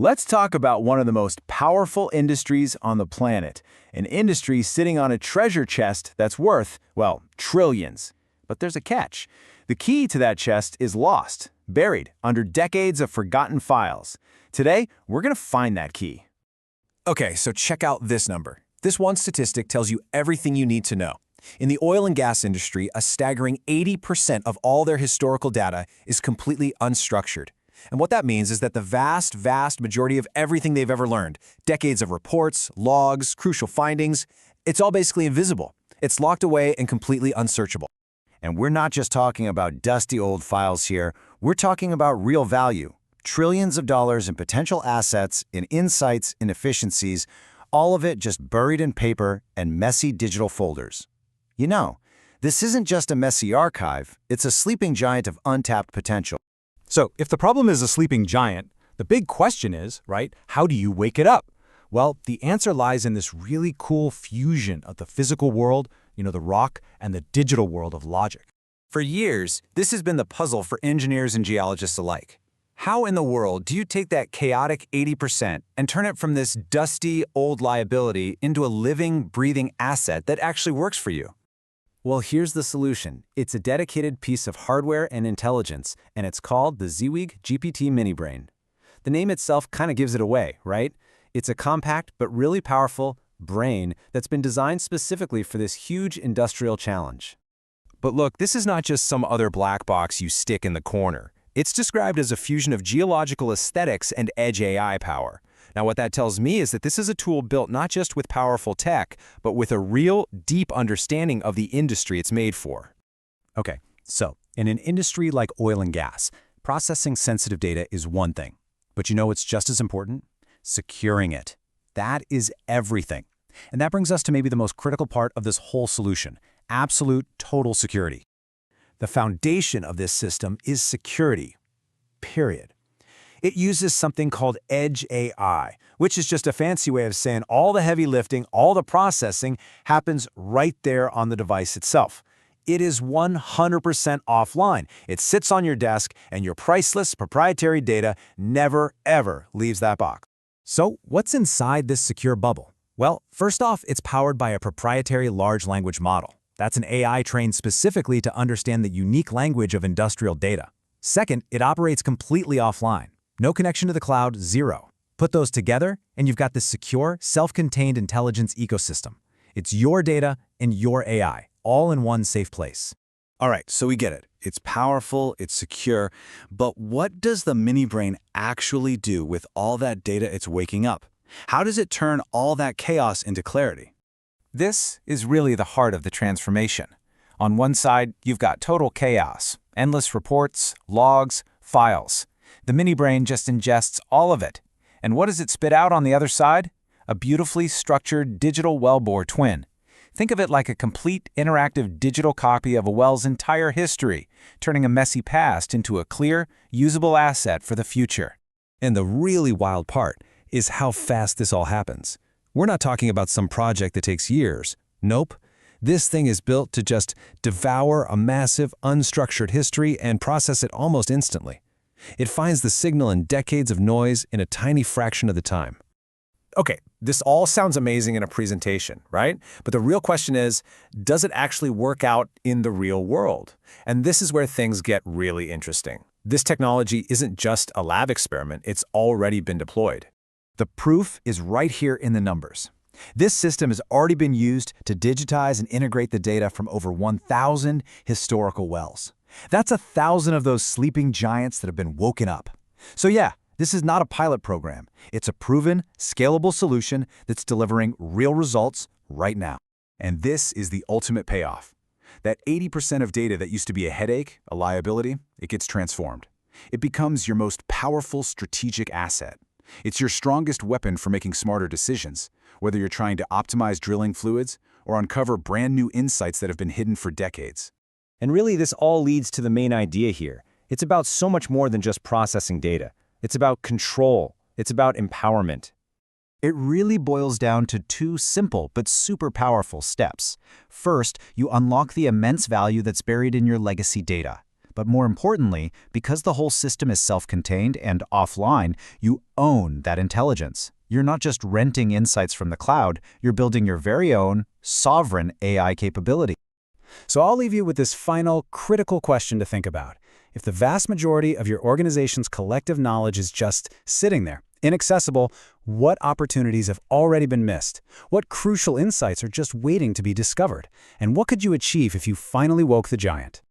Let's talk about one of the most powerful industries on the planet, an industry sitting on a treasure chest that's worth, well, trillions. But there's a catch. The key to that chest is lost, buried under decades of forgotten files. Today, we're going to find that key. Okay, so check out this number. This one statistic tells you everything you need to know. In the oil and gas industry, a staggering 80% of all their historical data is completely unstructured. And what that means is that the vast majority of everything they've ever learned, decades of reports, logs, crucial findings, it's all basically invisible. It's locked away and completely unsearchable. And we're not just talking about dusty old files here. We're talking about real value. Trillions of dollars in potential assets, in insights, in efficiencies, all of it just buried in paper and messy digital folders. You know, this isn't just a messy archive, it's a sleeping giant of untapped potential. So if the problem is a sleeping giant, the big question is, right, how do you wake it up? Well, the answer lies in this really cool fusion of the physical world, the rock, and the digital world of logic. For years, this has been the puzzle for engineers and geologists alike. How in the world do you take that chaotic 80% and turn it from this dusty, old liability into a living, breathing asset that actually works for you? Well, here's the solution. It's a dedicated piece of hardware and intelligence, and it's called the Ziwig GPT Minibrain. The name itself kind of gives it away, right? It's a compact but really powerful brain that's been designed specifically for this huge industrial challenge. But look, this is not just some other black box you stick in the corner. It's described as a fusion of geological aesthetics and edge AI power. Now, what that tells me is that this is a tool built not just with powerful tech, but with a real, deep understanding of the industry it's made for. Okay, so in an industry like oil and gas, processing sensitive data is one thing. But you know what's just as important? Securing it. That is everything. And that brings us to maybe the most critical part of this whole solution: absolute, total security. The foundation of this system is security, period. It uses something called edge AI, which is just a fancy way of saying all the heavy lifting, all the processing happens right there on the device itself. It is 100% offline. It sits on your desk, and your priceless proprietary data never, ever leaves that box. So what's inside this secure bubble? Well, first off, it's powered by a proprietary large language model. That's an AI trained specifically to understand the unique language of industrial data. Second, it operates completely offline. No connection to the cloud, zero. Put those together, and you've got this secure, self-contained intelligence ecosystem. It's your data and your AI, all in one safe place. All right, so we get it. It's powerful, it's secure, but what does the Minibrain actually do with all that data it's waking up? How does it turn all that chaos into clarity? This is really the heart of the transformation. On one side, you've got total chaos, endless reports, logs, files. The Minibrain just ingests all of it. And what does it spit out on the other side? A beautifully structured digital wellbore twin. Think of it like a complete interactive digital copy of a well's entire history, turning a messy past into a clear, usable asset for the future. And the really wild part is how fast this all happens. We're not talking about some project that takes years. Nope. This thing is built to just devour a massive, unstructured history and process it almost instantly. It finds the signal in decades of noise in a tiny fraction of the time. Okay, this all sounds amazing in a presentation, right? But the real question is, does it actually work out in the real world? And this is where things get really interesting. This technology isn't just a lab experiment, it's already been deployed. The proof is right here in the numbers. This system has already been used to digitize and integrate the data from over 1,000 historical wells. That's 1,000 of those sleeping giants that have been woken up. So yeah, this is not a pilot program. It's a proven, scalable solution that's delivering real results right now. And this is the ultimate payoff. That 80% of data that used to be a headache, a liability, it gets transformed. It becomes your most powerful strategic asset. It's your strongest weapon for making smarter decisions, whether you're trying to optimize drilling fluids or uncover brand new insights that have been hidden for decades. And really, this all leads to the main idea here. It's about so much more than just processing data. It's about control. It's about empowerment. It really boils down to two simple but super powerful steps. First, you unlock the immense value that's buried in your legacy data. But more importantly, because the whole system is self-contained and offline, you own that intelligence. You're not just renting insights from the cloud, you're building your very own, sovereign AI capability. So I'll leave you with this final, critical question to think about. If the vast majority of your organization's collective knowledge is just sitting there, inaccessible, what opportunities have already been missed? What crucial insights are just waiting to be discovered? And what could you achieve if you finally woke the giant?